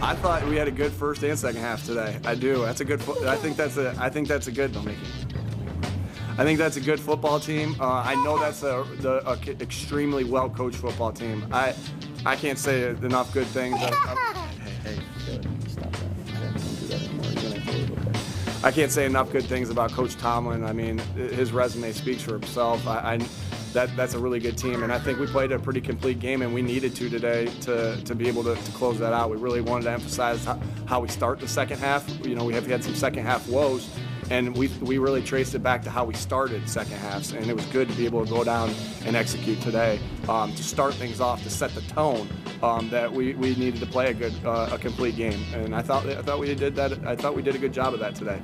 I thought we had a good first and second half today. I do. That's a good. I think that's a good. Don't make it. I think that's a good football team. I know that's a extremely well-coached football team. I can't say enough good things. Hey, stop that. Don't do that anymore. You're gonna have to leave, okay? I can't say enough good things about Coach Tomlin. I mean, his resume speaks for himself. That's a really good team, and I think we played a pretty complete game, and we needed to today to be able to close that out. We really wanted to emphasize how we start the second half. You know, we have had some second half woes, and we really traced it back to how we started second halves, and it was good to be able to go down and execute today to start things off, to set the tone that we needed to play a complete game, and I thought we did that. I thought we did a good job of that today.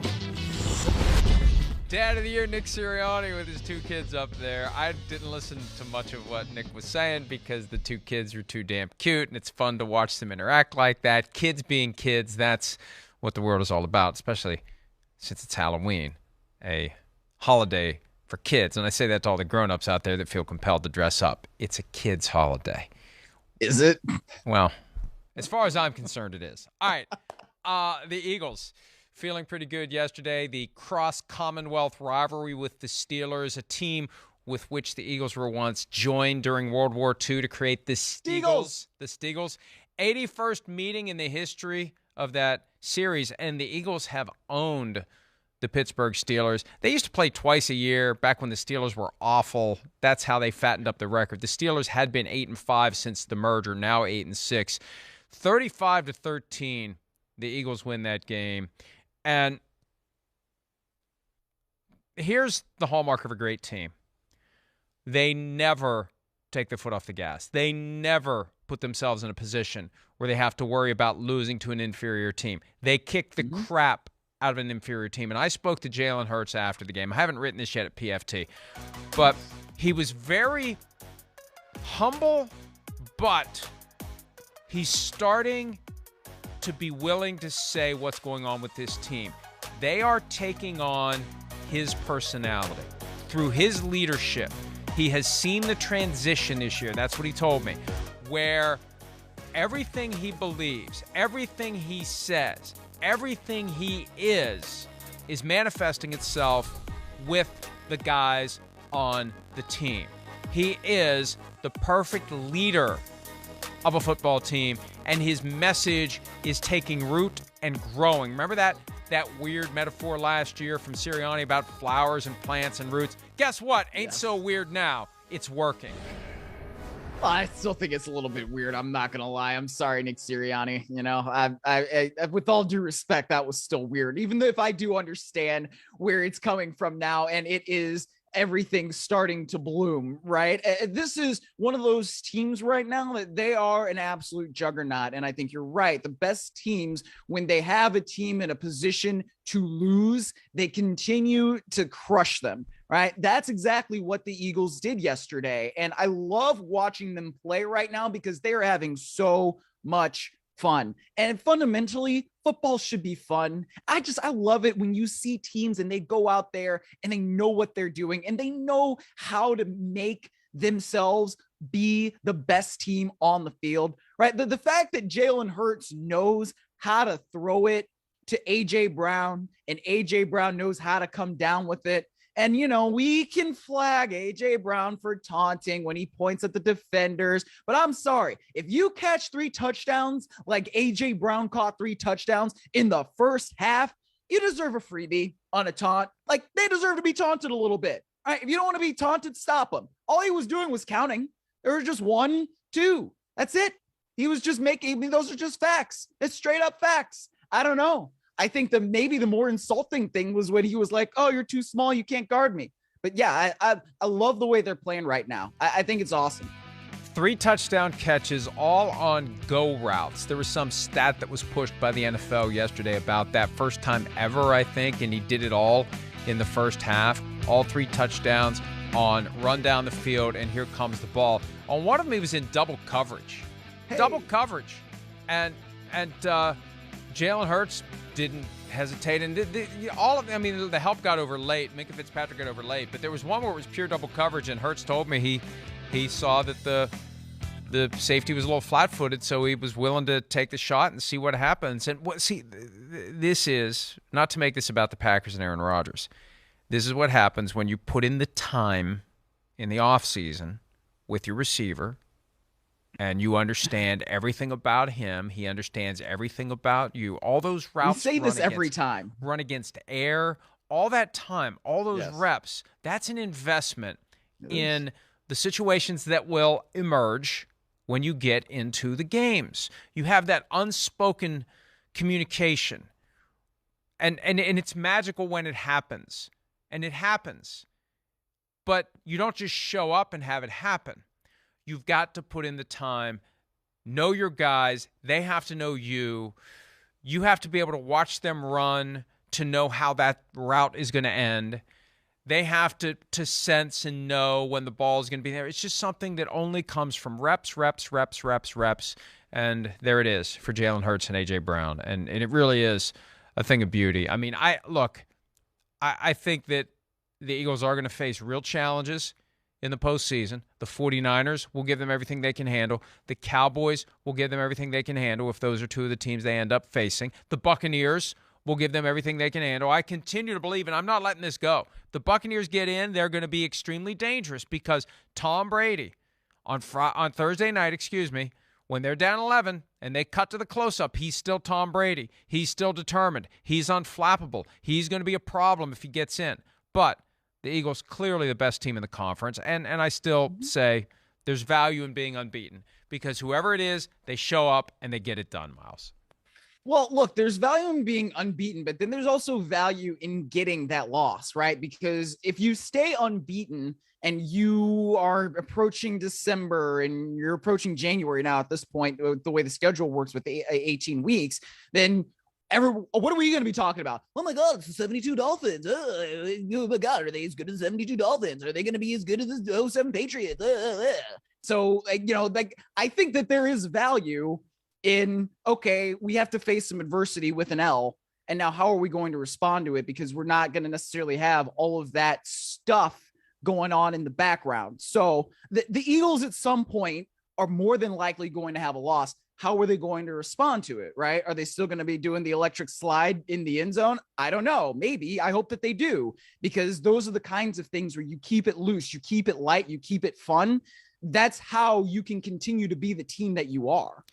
Dad of the Year, Nick Sirianni with his two kids up there. I didn't listen to much of what Nick was saying because the two kids are too damn cute, and it's fun to watch them interact like that. Kids being kids, that's what the world is all about, especially since it's Halloween, a holiday for kids. And I say that to all the grown-ups out there that feel compelled to dress up. It's a kid's holiday. Is it? Well, as far as I'm concerned, it is. All right, the Eagles. Feeling pretty good yesterday. The cross-Commonwealth rivalry with the Steelers, a team with which the Eagles were once joined during World War II to create the Steagles. The Steagles. 81st meeting in the history of that series, and the Eagles have owned the Pittsburgh Steelers. They used to play twice a year back when the Steelers were awful. That's how they fattened up the record. The Steelers had been 8-5 since the merger, now 8-6. 35-13, the Eagles win that game. And here's the hallmark of a great team. They never take their foot off the gas. They never put themselves in a position where they have to worry about losing to an inferior team. They kick the crap out of an inferior team. And I spoke to Jalen Hurts after the game. I haven't written this yet at PFT. But he was very humble, but he's starting to be willing to say what's going on with this team. They are taking on his personality. Through his leadership, he has seen the transition this year. That's what he told me. Where everything he believes, everything he says, everything he is manifesting itself with the guys on the team. He is the perfect leader of a football team, and his message is taking root and growing. Remember that weird metaphor last year from Sirianni about flowers and plants and roots? Guess what? Ain't so weird now. It's working. I still think it's a little bit weird. I'm not going to lie. I'm sorry, Nick Sirianni. You know, I with all due respect, that was still weird, even though if I do understand where it's coming from now, and it is everything starting to bloom, right? This is one of those teams right now that they are an absolute juggernaut. And I think you're right. The best teams, when they have a team in a position to lose, they continue to crush them, right? That's exactly what the Eagles did yesterday. And I love watching them play right now because they're having so much fun. And fundamentally, football should be fun. I love it when you see teams and they go out there and they know what they're doing and they know how to make themselves be the best team on the field, right? The fact that Jalen Hurts knows how to throw it to AJ Brown and AJ Brown knows how to come down with it. And, you know, we can flag A.J. Brown for taunting when he points at the defenders. But I'm sorry, if you catch 3 touchdowns like A.J. Brown caught 3 touchdowns in the first half, you deserve a freebie on a taunt. Like, they deserve to be taunted a little bit. All right, if you don't want to be taunted, stop him. All he was doing was counting. There was just 1, 2. That's it. He was just those are just facts. It's straight up facts. I don't know. I think that maybe the more insulting thing was when he was like, oh, you're too small, you can't guard me. But yeah, I love the way they're playing right now. I think it's awesome. 3 touchdown catches, all on go routes. There was some stat that was pushed by the NFL yesterday about that. First time ever, I think, and he did it all in the first half. All 3 touchdowns on run down the field, and here comes the ball. On one of them, he was in double coverage. Hey. Double coverage. And Jalen Hurts didn't hesitate, and the help got over late. Minka Fitzpatrick got over late, but there was one where it was pure double coverage, and Hurts told me he saw that the the safety was a little flat-footed, so he was willing to take the shot and see what happens. And this is, not to make this about the Packers and Aaron Rodgers, this is what happens when you put in the time in the offseason with your receiver, and you understand everything about him. He understands everything about you. All those routes. We say this every time. Run against air, all that time, all those reps. That's an investment in the situations that will emerge when you get into the games. You have that unspoken communication. And it's magical when it happens. And it happens. But you don't just show up and have it happen. You've got to put in the time, know your guys. They have to know you. You have to be able to watch them run to know how that route is going to end. They have to sense and know when the ball is going to be there. It's just something that only comes from reps. And there it is for Jalen Hurts and A.J. Brown. And it really is a thing of beauty. I mean, I think that the Eagles are going to face real challenges in the postseason. The 49ers will give them everything they can handle. The Cowboys will give them everything they can handle if those are two of the teams they end up facing. The Buccaneers will give them everything they can handle. I continue to believe, and I'm not letting this go, the Buccaneers get in, they're going to be extremely dangerous because Tom Brady on Thursday night, when they're down 11 and they cut to the close-up, he's still Tom Brady. He's still determined. He's unflappable. He's going to be a problem if he gets in. But the Eagles, clearly the best team in the conference, and I still say there's value in being unbeaten because whoever it is, they show up and they get it done, Miles. Well, look, there's value in being unbeaten, but then there's also value in getting that loss, right? Because if you stay unbeaten and you are approaching December and you're approaching January now at this point, the way the schedule works with the 18 weeks, then what are we going to be talking about? Oh my God, it's the 72 Dolphins. Oh my God, are they as good as the 72 Dolphins? Are they going to be as good as the 07 Patriots? So, I think that there is value in, okay, we have to face some adversity with an L. And now how are we going to respond to it? Because we're not going to necessarily have all of that stuff going on in the background. So the Eagles at some point are more than likely going to have a loss. How are they going to respond to it, right? Are they still going to be doing the electric slide in the end zone? I don't know. Maybe. I hope that they do, because those are the kinds of things where you keep it loose, you keep it light, you keep it fun. That's how you can continue to be the team that you are.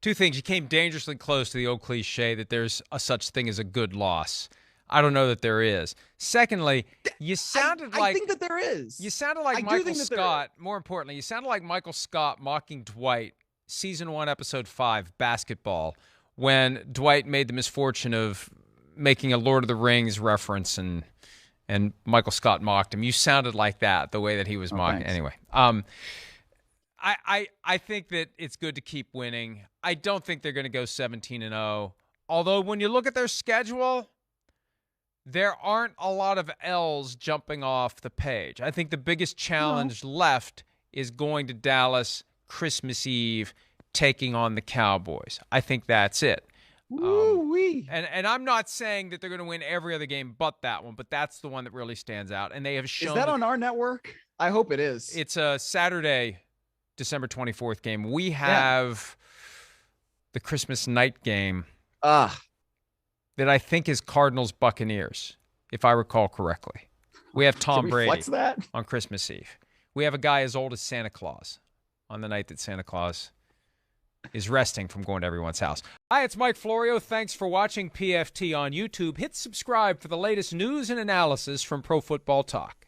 Two things. You came dangerously close to the old cliche that there's a such thing as a good loss. I don't know that there is. Secondly, you sounded I think that there is. You sounded like Michael Scott. More importantly, you sounded like Michael Scott mocking Dwight, season 1, episode 5, basketball, when Dwight made the misfortune of making a Lord of the Rings reference and Michael Scott mocked him. You sounded like that, the way that he was mocking. Thanks. Anyway, I think that it's good to keep winning. I don't think they're going to go 17-0. Although when you look at their schedule, there aren't a lot of L's jumping off the page. I think the biggest challenge left is going to Dallas Christmas Eve, taking on the Cowboys. I think that's it. And I'm not saying that they're going to win every other game but that one, but that's the one that really stands out. And they have shown. Is that on our network? I hope it is. It's a Saturday, December 24th game. We have the Christmas night game that I think is Cardinals Buccaneers, if I recall correctly. We have Tom Brady on Christmas Eve. We have a guy as old as Santa Claus on the night that Santa Claus is resting from going to everyone's house. Hi, it's Mike Florio. Thanks for watching PFT on YouTube. Hit subscribe for the latest news and analysis from Pro Football Talk.